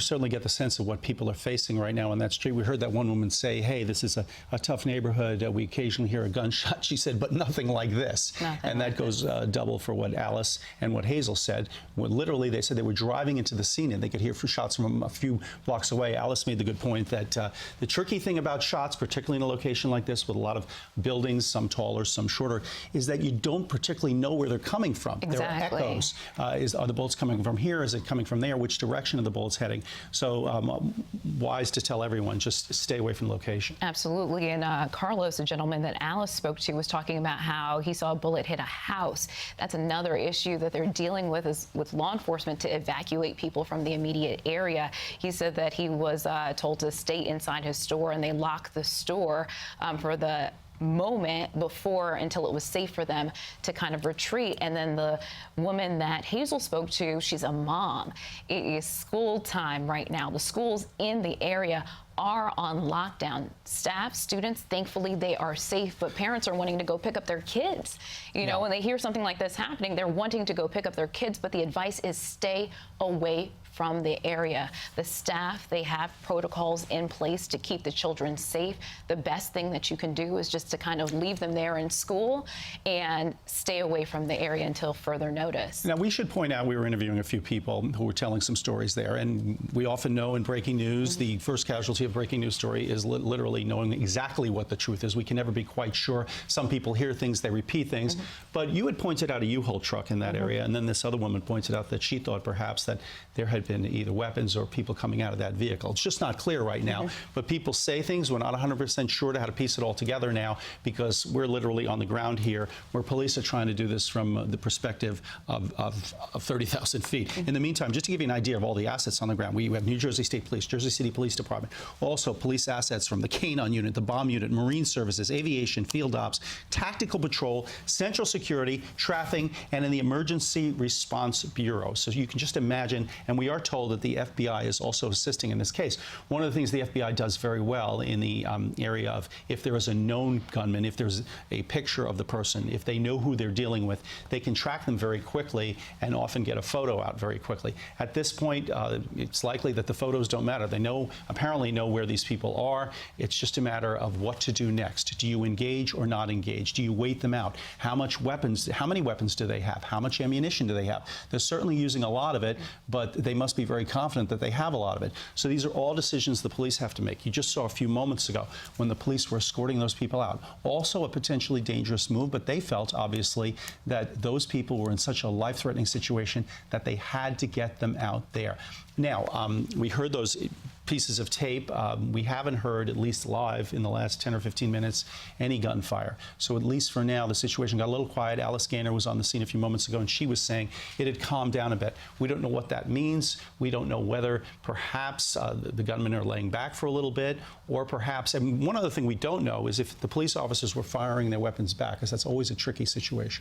certainly get the sense of what people are facing right now on that street. We heard that one woman say, hey, this is a tough neighborhood. We occasionally hear a gunshot. She said, but nothing like this. And that goes double for what Alice and what Hazel said. When literally, they said they were driving into the scene and they could hear shots from a few blocks away. Alice made the good point that the tricky thing about shots, particularly in a location like this with a lot of buildings, some taller, some shorter, is that you don't particularly know where they're coming from. Exactly. There are echoes. Are the bullets coming from here? Is it coming from there? Which direction are the bullets heading? So wise to tell everyone, just stay away from the location. Absolutely. And Carlos, the gentleman that Alice spoke to, was talking about how he saw a bullet hit a house. That's another issue that they're dealing with, is with law enforcement to evacuate people from the immediate area. He said that he was told to stay inside his store, and they locked the store for the moment before until it was safe for them to kind of retreat. And then the woman that Hazel spoke to, she's a mom. It is school time right now. The schools in the area are on lockdown. Staff, students, thankfully they are safe, but parents are wanting to go pick up their kids. You know, when they hear something like this happening, they're wanting to go pick up their kids, but the advice is stay away from the area. The staff, they have protocols in place to keep the children safe. The best thing that you can do is just to kind of leave them there in school and stay away from the area until further notice. Now, we should point out we were interviewing a few people who were telling some stories there, and we often know in breaking news, the first casualty of breaking news story is literally knowing exactly what the truth is. We can never be quite sure. Some people hear things, they repeat things, but you had pointed out a U-Haul truck in that area, and then this other woman pointed out that she thought perhaps that there had been either weapons or people coming out of that vehicle. It's just not clear right now, but people say things. We're not 100% sure to how to piece it all together now, because we're literally on the ground here, where police are trying to do this from the perspective of 30,000 feet. In the meantime, just to give you an idea of all the assets on the ground, we have New Jersey State Police, Jersey City Police Department, also police assets from the K-9 unit, the bomb unit, Marine Services, Aviation, Field Ops, Tactical Patrol, Central Security, Trafficking, and in the Emergency Response Bureau. So you can just imagine, and we are told that the FBI is also assisting in this case. One of the things the FBI does very well in the area of if there is a known gunman, if there's a picture of the person, if they know who they're dealing with, they can track them very quickly and often get a photo out very quickly. At this point, it's likely that the photos don't matter. They apparently know where these people are. It's just a matter of what to do next. Do you engage or not engage? Do you wait them out? How many weapons do they have? How much ammunition do they have? They're certainly using a lot of it, but they must be very confident that they have a lot of it. So these are all decisions the police have to make. You just saw a few moments ago when the police were escorting those people out. Also a potentially dangerous move, but they felt, obviously, that those people were in such a life-threatening situation that they had to get them out there. Now, we heard those pieces of tape. We haven't heard, at least live in the last 10 or 15 minutes, any gunfire. So at least for now, the situation got a little quiet. Alice Gaynor was on the scene a few moments ago, and she was saying it had calmed down a bit. We don't know what that means. We don't know whether perhaps the gunmen are laying back for a little bit, or perhaps, and one other thing we don't know is if the police officers were firing their weapons back, because that's always a tricky situation.